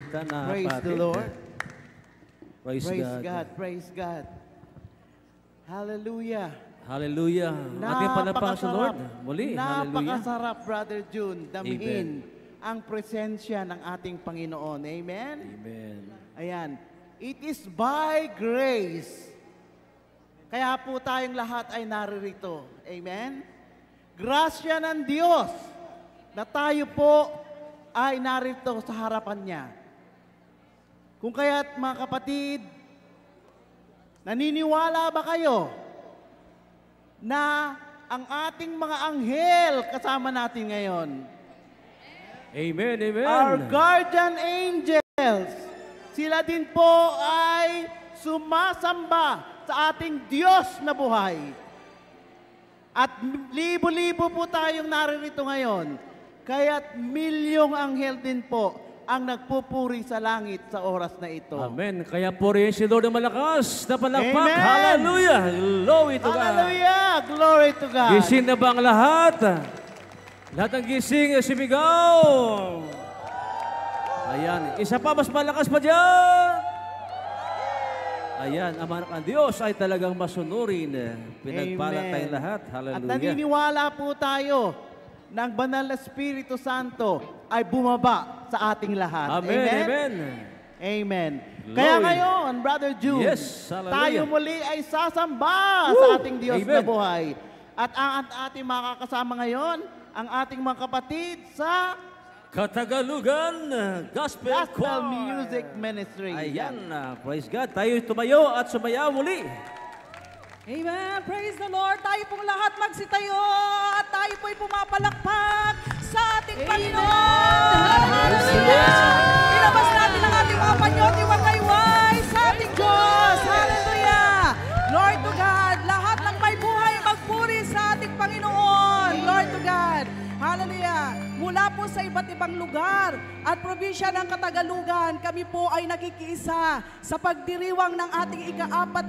ta na Praise pati. the Lord. Praise God. Praise God. Hallelujah. Hallelujah. Ating palapang sa Lord. Muli, hallelujah. Napakasarap, Brother June, damhin ang presensya ng ating Panginoon. Amen? Amen. Ayan. It is by grace. Kaya po tayong lahat ay naririto. Amen? Grasya ng Diyos na tayo po ay narito sa harapan niya. Kung kaya't mga kapatid, naniniwala ba kayo na ang ating mga anghel kasama natin ngayon? Amen, amen. Our guardian angels, sila din po ay sumasamba sa ating Diyos na buhay. At libo-libo po tayong naririto ngayon. Kaya't milyong anghel din po ang nagpupuri sa langit sa oras na ito. Amen. Kaya purihin si Lord ng malakas na palakpak. Amen. Hallelujah. Glory to God. Hallelujah. Glory to God. Gising na ba ang lahat? Lahat ng gising, sumigaw. Ayan. Isa pa, mas malakas pa dyan. Ayan, ang anak ng Diyos ay talagang masunurin. Pinagpala tayong lahat. Hallelujah. At naniniwala po tayo ng Banal na Espiritu Santo ay bumaba sa ating lahat. Amen, amen. Amen. Glory. Kaya ngayon, Brother June, Yes, hallelujah. tayo muli ay sasamba sa ating Diyos Amen. na buhay. At ang ating makakasama ngayon, ang ating mga kapatid sa Katagalugan Gospel Choir. Music Ministry. Ayan, praise God. Tayo tumayo at sumayaw muli. Amen. Praise the Lord. Tayo pong lahat magsitayo at tayo po'y pumapalakpak sa ating Panginoon. Hallelujah. Ilabas natin ang ating mga panyote wakayway sa ating Diyos. Hallelujah. Glory to God. Lahat ng may buhay magpuri sa ating Panginoon. Glory to God. Hallelujah. Mula po sa iba't ibang lugar at probinsya ng Katagalugan, kami po ay nakikiisa sa pagdiriwang ng ating ika-41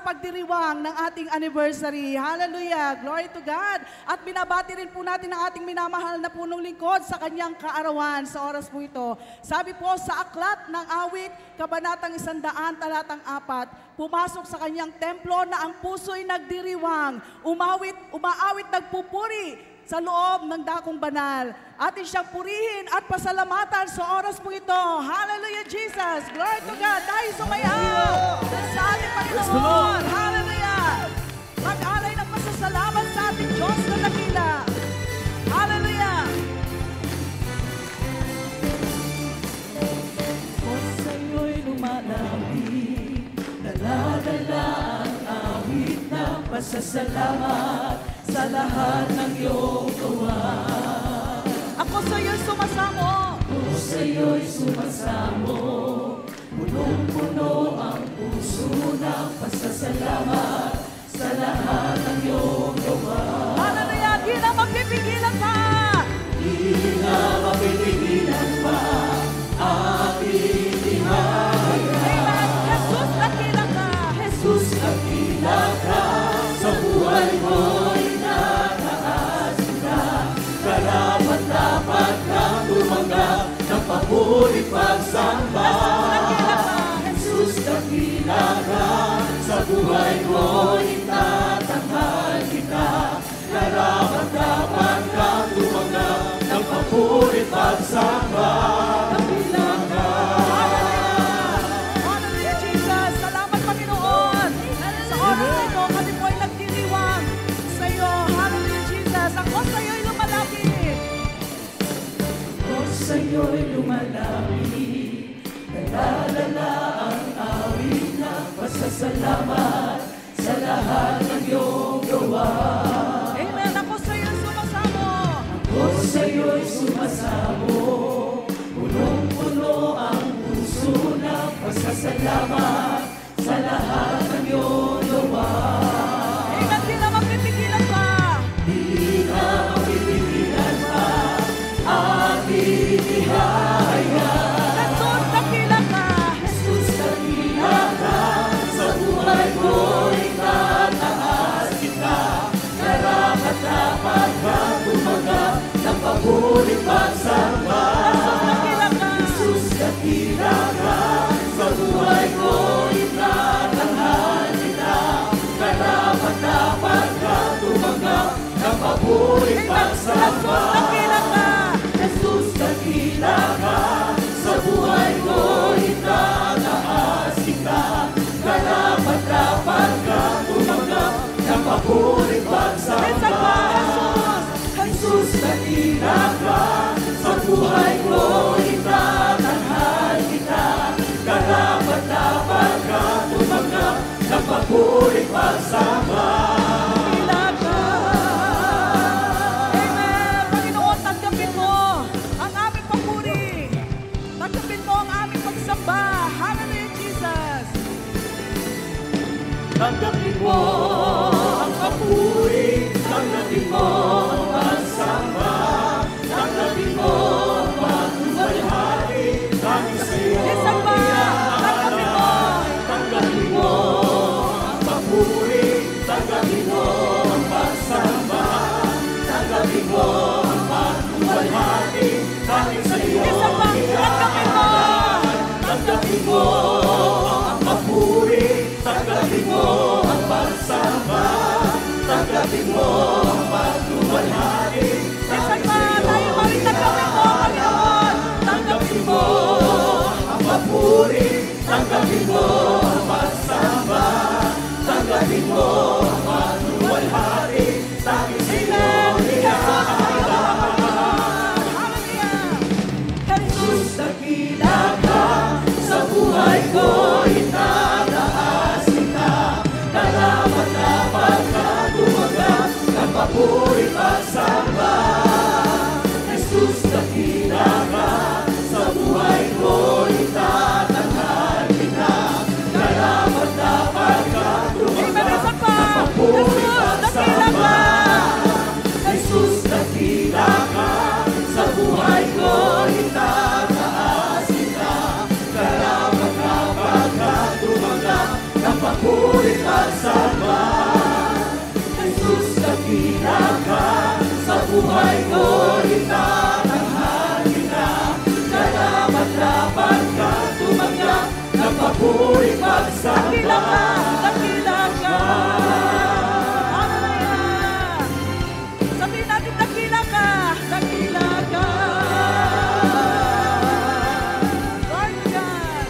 pagdiriwang ng ating anniversary. Hallelujah! Glory to God! At binabati rin po natin ang ating minamahal na punong lingkod sa kanyang kaarawan sa oras po ito. Sabi po sa aklat ng awit, kabanatang 100, talatang 4, pumasok sa kanyang templo na ang puso'y nagdiriwang, umaawit nagpupuri sa loob ng dakong banal. Atin siyang purihin at pasalamatan sa oras po ito. Hallelujah, Jesus! Glory to God! Tayo sumayaw sa ating Panginoon! Hallelujah! Mag-alay ng pasasalamat sa ating Diyos na dakila. Hallelujah! O sa'yo'y lumalawin, dala-dala ang awit ng pasasalamat sa lahat ng iyong gawa. Ako sa'yo'y sumasamo. Ako sa'yo'y sumasamo. Punong-puno ang puso ng pasasalamat sa lahat ng iyong gawa. Hallelujah! Di na mapipigilan pa! Di na mapipigilan pa aking ihaya. Amen! Jesus, dakila ka! Jesus, dakila ka sa buhay mo. Dapat kang tumanggap ng papuri pagsamba. Jesus, dakila ka sa buhay ko, itatanghal kita. Dapat kang tumanggap ng papuri pagsamba. Dakila ka. Hallelujah, Jesus. Salamat, Panginoon. Sa oras na ito, kami po ay nagdiriwang sa iyo. Hallelujah, Jesus. Ako sa iyo ay lumalapit. Sa'yo'y lumalapit, dala-dala ang awit ng pasasalamat sa lahat ng iyong gawa. Amen! Ako sa'yo'y sumasamo. Ako sa'yo'y sumasamo. Punong-puno ang puso ng pasasalamat sa lahat ng iyong gawa. Amen! Di na mapipigilan pa. Di na mapipigilan pa. Aking ihaya. Jesus, dakila ka. Jesus, dakila ka. Sa buhay ko, itataas kita. Karapat-dapat ka tumanggap ng papuri pa luwalhati dahil sa iyo. Isa pa, tanggapin mo. Tanggapin mo ang papuri, tanggapin mo ang pagsamba, tanggapin mo ang pagluwalhati. Isa pa, tayo balik tanggapin mo, Panginoon. Tanggapin mo ang papuri, tanggapin mo ang pagsamba, tanggapin mo ang pagluwalhati dahil sa iyo. Jesus, dakila ka sa buhay ko, itataas kita. Karapat dapat ka tumanggap ng papuri pagsamba. Jesus, dakila ka sa buhay ko, itatanghal kita. Karapat dapat ka tumanggap ng papuri pagsamba. Jesus, dakila ka sa buhay ko, itataas kita. Karapat dapat ka tumanggap ng papuri pagsamba. Jesus, dakila ka sa buhay ko, itatanghal kita. Karapat dapat ka tumanggap ng papuri pagsamba. Dakila ka. Hallelujah. Sabihin natin, dakila ka. Dakila ka. Lord God.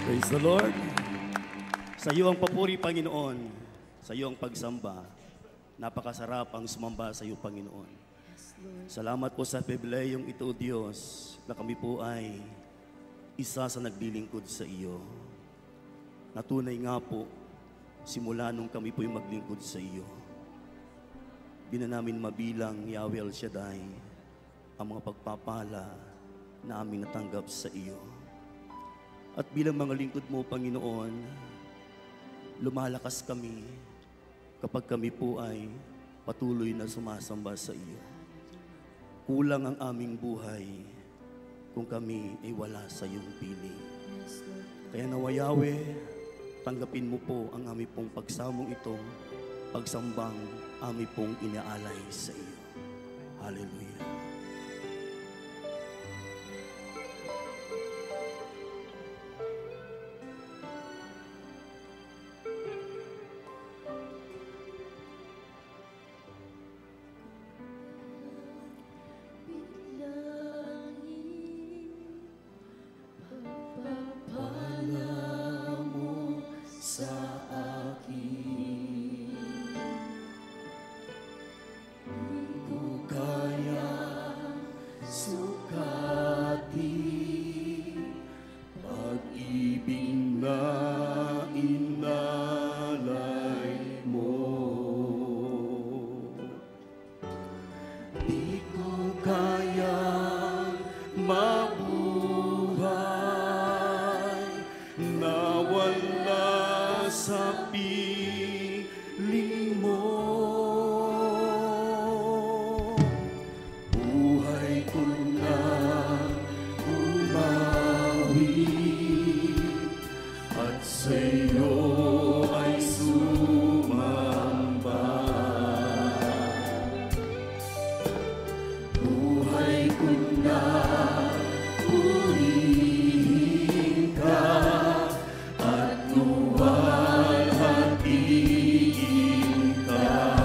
Praise the Lord. Sa iyo ang papuri, Panginoon. Sa iyo ang pagsamba. Napakasarap ang sumamba sa iyo, Panginoon. Salamat po sa pribilehiyong ito, Diyos, na kami po ay isa sa naglilingkod sa iyo. Natunay nga po, simula nung kami po'y maglingkod sa iyo, di na namin mabilang, Yahweh El Shaddai, ang mga pagpapala na aming natanggap sa iyo. At bilang mga lingkod mo, Panginoon, lumalakas kami kapag kami po ay patuloy na sumasamba sa iyo. Kulang ang aming buhay kung kami ay wala sa iyong piling. Kaya nawa, Yahweh, tanggapin mo po ang aming pong pagsamong ito, pagsambang aming pong inaalay sa iyo. Hallelujah. Luwalhatiin ka.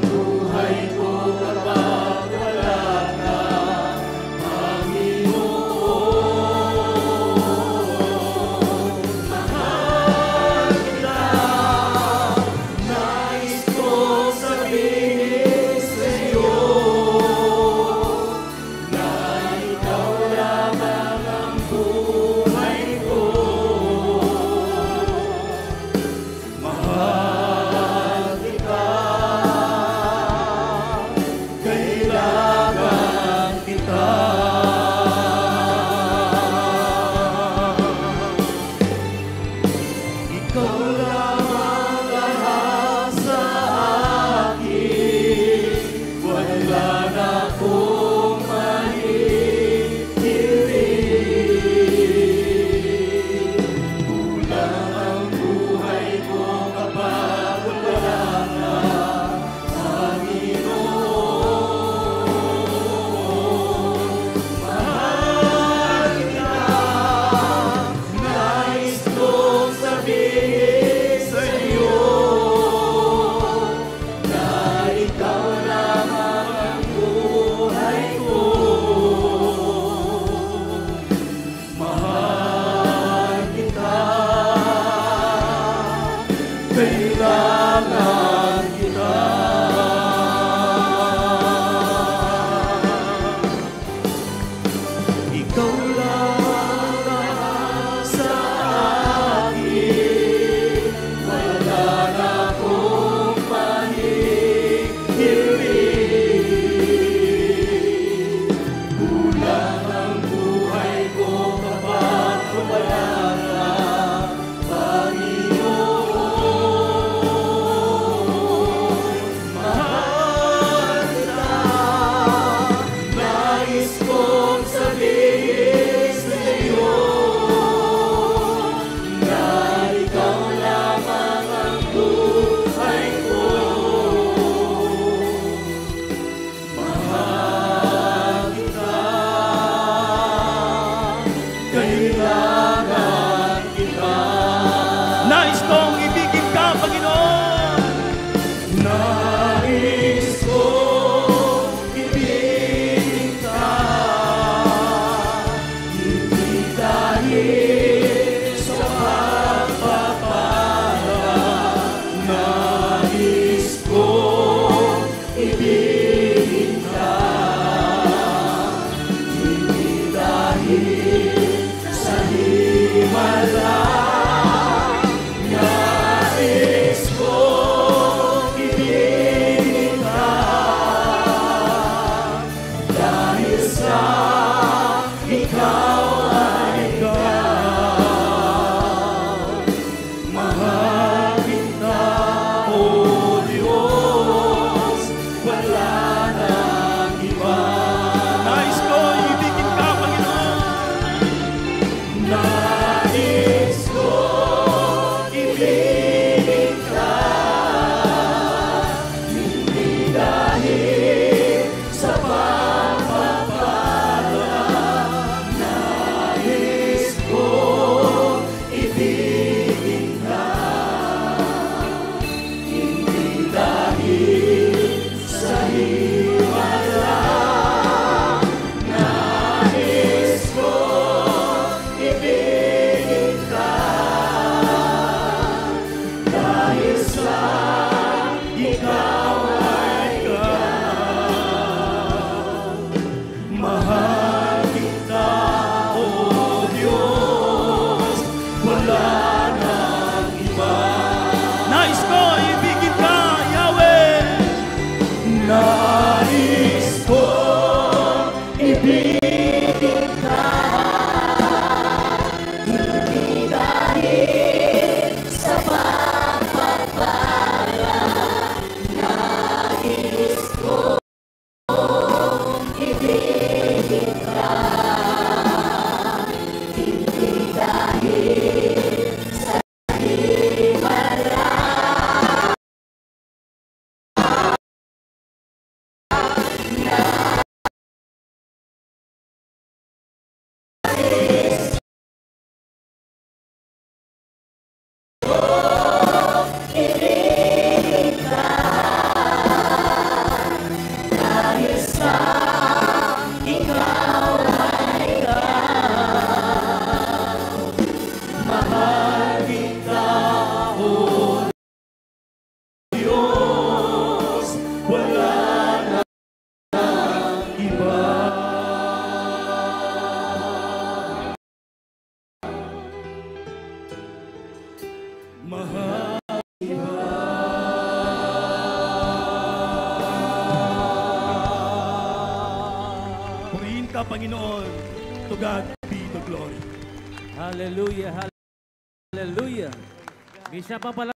Buhay ko kapag wala ka ka, Panginoon. To God be the glory. Hallelujah, hallelujah. May isa pa pala